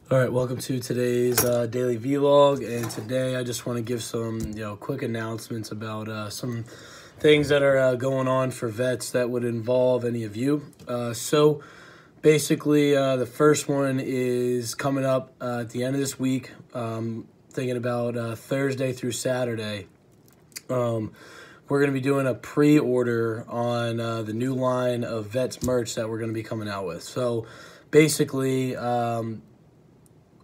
All right, welcome to today's daily vlog, and today I just want to give some quick announcements about some things that are going on for vets that would involve any of you. So basically, the first one is coming up at the end of this week. Thinking about Thursday through Saturday. We're going to be doing a pre-order on the new line of Vets merch that we're going to be coming out with. So basically,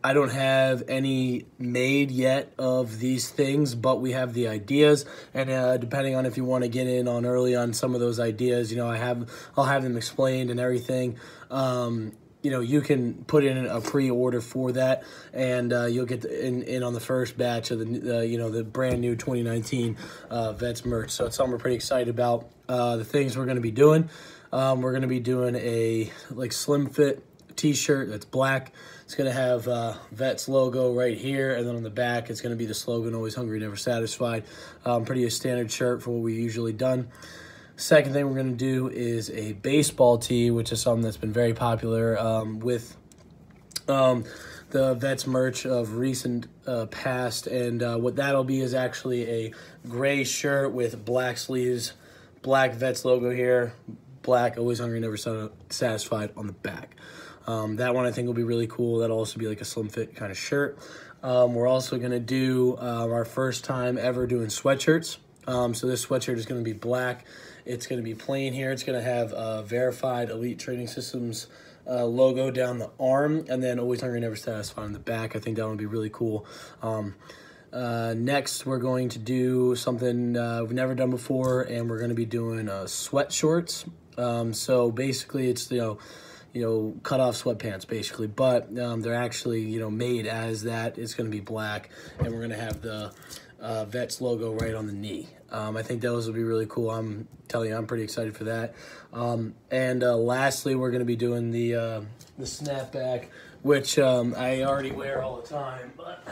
I don't have any made yet of these things, but we have the ideas, and depending on if you want to get in on early on some of those ideas, I'll have them explained and everything. You can put in a pre-order for that, and you'll get in on the first batch of the brand new 2019 Vets merch. So it's something we're pretty excited about. The things we're going to be doing, we're going to be doing a slim fit t-shirt that's black. It's going to have Vets logo right here, and then on the back it's going to be the slogan, always hungry, never satisfied. Pretty a standard shirt for what we usually done. Second thing we're going to do is a baseball tee, which is something that's been very popular with the Vets merch of recent past. And what that'll be is actually a gray shirt with black sleeves, black Vets logo here, black always hungry, never satisfied on the back. That one I think will be really cool. That'll also be like a slim fit kind of shirt. We're also going to do our first time ever doing sweatshirts. So this sweatshirt is going to be black. It's going to be plain here. It's going to have Verified Elite Training Systems logo down the arm, and then always hungry, never satisfied on the back. I think that would be really cool. Next, we're going to do something we've never done before, and we're going to be doing sweat shorts. So basically it's, cut off sweatpants basically, but they're actually, made as that. It's going to be black, and we're going to have the Vets logo right on the knee. I think those will be really cool. I'm telling you, I'm pretty excited for that. And lastly, we're going to be doing the snapback, which I already wear all the time, but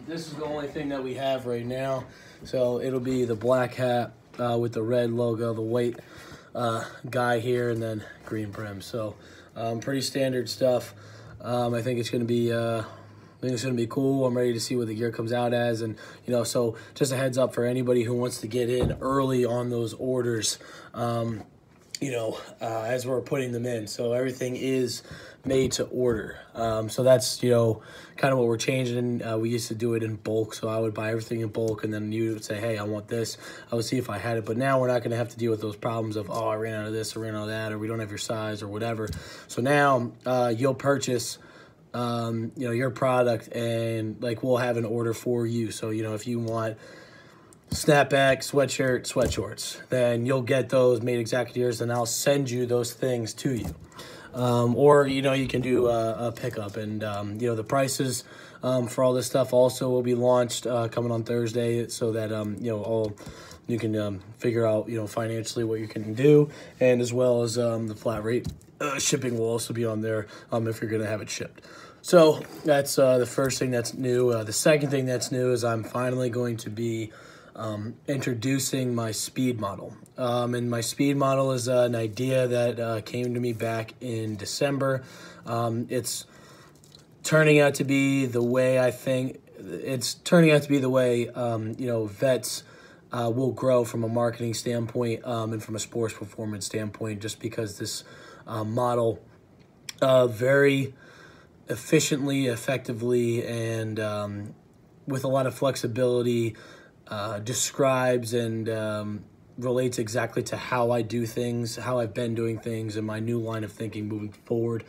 this is the only thing that we have right now. So it'll be the black hat with the red logo, the white guy here, and then green brim. So pretty standard stuff. I think it's going to be cool. I'm ready to see what the gear comes out as, and so just a heads up for anybody who wants to get in early on those orders, as we're putting them in. So everything is made to order. So that's, kind of what we're changing. We used to do it in bulk, so I would buy everything in bulk, and then you would say, hey, I want this. I would see if I had it, but now we're not going to have to deal with those problems of, oh, I ran out of this, or ran out of that, or we don't have your size, or whatever. So now you'll purchase your product, and we'll have an order for you. So if you want snapback, sweatshirt, sweat shorts, then you'll get those made exactly to yours, and I'll send you those things to you. Or you can do a pickup, and the prices for all this stuff also will be launched coming on Thursday, so that you can figure out financially what you can do, and as well as the flat rate shipping will also be on there if you're going to have it shipped. So that's the first thing that's new. The second thing that's new is I'm finally going to be introducing my speed model. And my speed model is an idea that came to me back in December. It's turning out to be the way vets will grow from a marketing standpoint and from a sports performance standpoint, just because this model very efficiently, effectively, and with a lot of flexibility describes and relates exactly to how I do things, how I've been doing things, and my new line of thinking moving forward.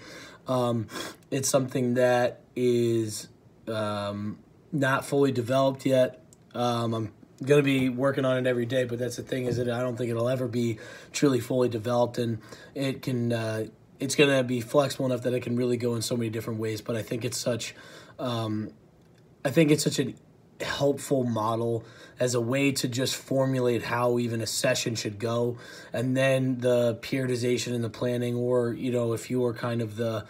It's something that is not fully developed yet. I'm going to be working on it every day, but that's the thing, is that I don't think it'll ever be truly fully developed, and it can it's going to be flexible enough that it can really go in so many different ways. But I think it's such a helpful model as a way to just formulate how even a session should go, and then the periodization and the planning, or if you were kind of the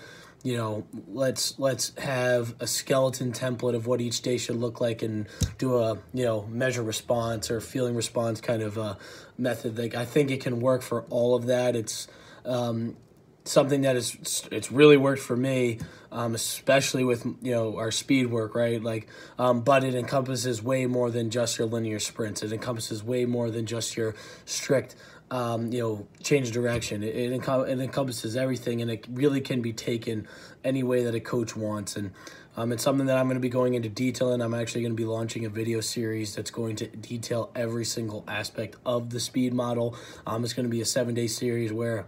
let's have a skeleton template of what each day should look like, and do a measure response or feeling response kind of method. I think it can work for all of that. It's something that it's really worked for me, especially with our speed work, right? Like, but it encompasses way more than just your linear sprints. It encompasses way more than just your strict change of direction. It encompasses everything, and it really can be taken any way that a coach wants. And it's something that I'm going to be going into detail, and I'm actually going to be launching a video series that's going to detail every single aspect of the speed model. It's going to be a 7-day series where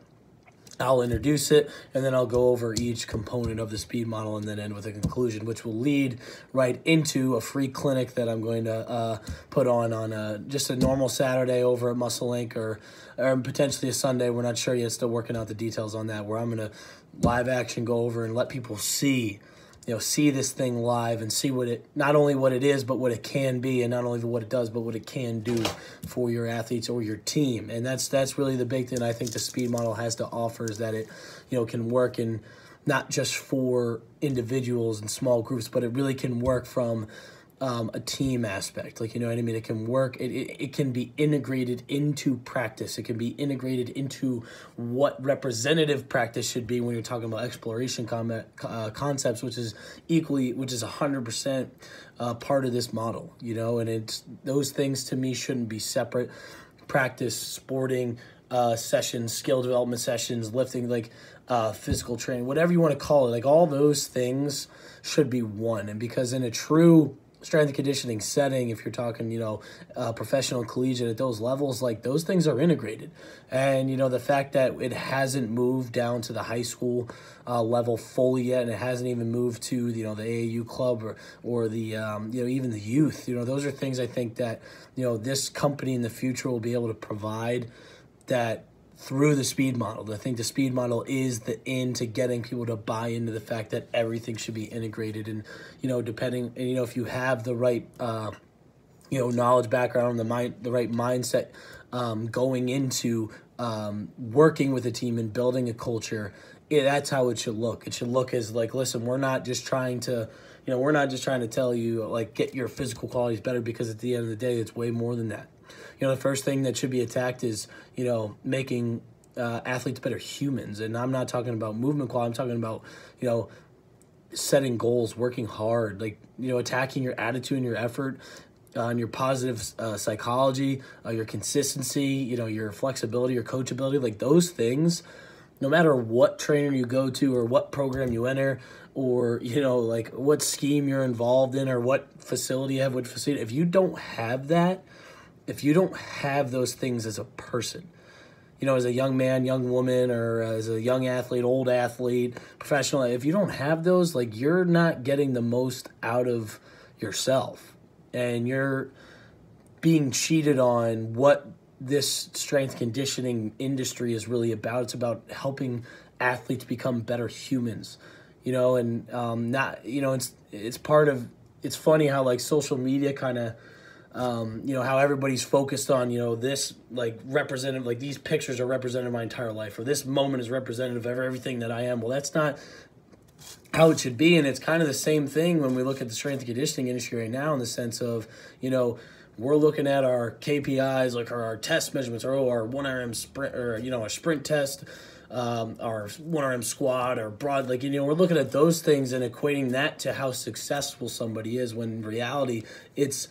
I'll introduce it, and then I'll go over each component of the speed model and then end with a conclusion, which will lead right into a free clinic that I'm going to put on just a normal Saturday over at Muscle Inc. or potentially a Sunday. We're not sure yet, still working out the details on that, where I'm going to live action go over and let people see this thing live and see not only what it is, but what it can be, and not only what it does, but what it can do for your athletes or your team. And that's really the big thing I think the speed model has to offer, is that it, can work in not just for individuals and small groups, but it really can work from a team aspect. Like, it can work, it can be integrated into practice. It can be integrated into what representative practice should be when you're talking about exploration concepts, which is 100% part of this model, and it's those things to me shouldn't be separate. Practice, sporting sessions, skill development sessions, lifting, like physical training, whatever you want to call it, like all those things should be one. And because in a true strength and conditioning setting, if you're talking, professional, collegiate, at those levels, like those things are integrated. And, the fact that it hasn't moved down to the high school level fully yet, and it hasn't even moved to, the AAU club or the, even the youth, those are things I think that, this company in the future will be able to provide that through the speed model. I think the speed model is the in to getting people to buy into the fact that everything should be integrated. And, depending, and, if you have the right, knowledge background, the right mindset going into working with a team and building a culture, that's how it should look. It should look as like, listen, we're not just trying to tell you, like, get your physical qualities better, because at the end of the day, it's way more than that. The first thing that should be attacked is, making athletes better humans. And I'm not talking about movement quality. I'm talking about, setting goals, working hard, like, attacking your attitude and your effort, and your positive psychology, your consistency, your flexibility, your coachability, like those things, no matter what trainer you go to or what program you enter, or, like what scheme you're involved in or what facility you have, what facility, if you don't have that, if you don't have those things as a person, as a young man, young woman, or as a young athlete, old athlete, professional, if you don't have those, like, you're not getting the most out of yourself, and you're being cheated on what this strength conditioning industry is really about. It's about helping athletes become better humans, and not, it's part of, it's funny how, like, social media kind of, how everybody's focused on, this, like, representative, like, these pictures are representative of my entire life, or this moment is representative of everything that I am. Well, that's not how it should be. And it's kind of the same thing when we look at the strength and conditioning industry right now, in the sense of, we're looking at our KPIs, like our test measurements, or our 1RM sprint, or, a sprint test, our 1RM squat, or broad, like, we're looking at those things and equating that to how successful somebody is, when in reality, it's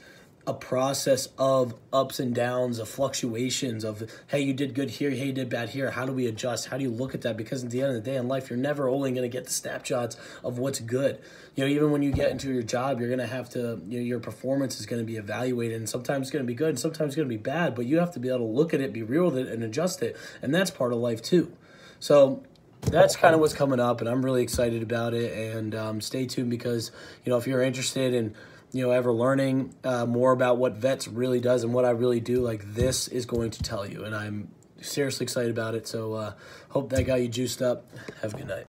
a process of ups and downs, of fluctuations, of, hey, you did good here, hey, you did bad here. How do we adjust? How do you look at that? Because at the end of the day in life, you're never only going to get the snapshots of what's good. Even when you get into your job, you're going to have to, your performance is going to be evaluated, and sometimes it's going to be good and sometimes it's going to be bad, but you have to be able to look at it, be real with it, and adjust it. And that's part of life too. So that's kind of what's coming up, and I'm really excited about it. And stay tuned, because, if you're interested in, ever learning more about what VETS really does and what I really do, like, this is going to tell you. And I'm seriously excited about it. So hope that got you juiced up. Have a good night.